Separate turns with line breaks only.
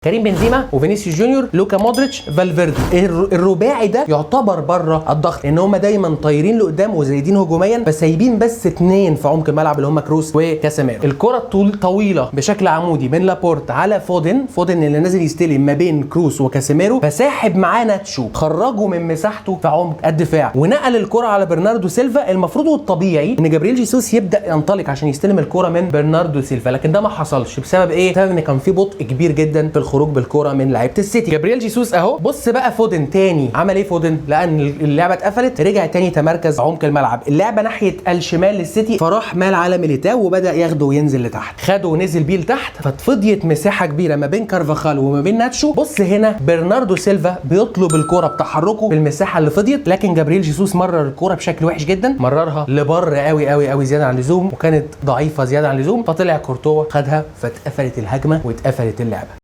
كريم بنزيما وفينيسيوس جونيور، لوكا مودريتش، فالفيردي. الرباعي ده يعتبر بره الضغط لان هم دايما طايرين لقدام وزايدين هجوميا، فسايبين بس اتنين في عمق الملعب اللي هم كروس وكاسيميرو. الكره طويله بشكل عمودي من لابورت على فودن اللي نازل يستلم ما بين كروس وكاسيميرو، فساحب معاه ناتشو، خرجه من مساحته في عمق الدفاع ونقل الكره على برناردو سيلفا. المفروض والطبيعي ان جابرييل جيسوس يبدا ينطلق عشان يستلم الكره من برناردو سيلفا، لكن ده ما حصلش. بسبب ايه؟ بسبب ان كان في بطء كبير جدا في الخروج بالكره من لعيبه السيتي. جابرييل جيسوس اهو، بص بقى فودن تاني عمل ايه؟ فودن لان اللعبه اتقفلت رجع تاني تمركز عمق الملعب، اللعبه ناحيه الشمال للسيتي، فراح مال على ميليتاو وبدا ياخده وينزل لتحت، خده ونزل بيه لتحت، فاتفضيت مساحه كبيره ما بين كارفاخال وما بين ناتشو. بص هنا برناردو سيلفا بيطلب الكره بتحركه في المساحه اللي فضيت، لكن جابرييل جيسوس مرر الكره بشكل وحش جدا، مررها لبر قوي قوي قوي زياده عن اللزوم، وكانت ضعيفه زياده عن اللزوم، فطلع كورتوا خدها، فاتقفلت الهجمه واتقفلت اللعبه.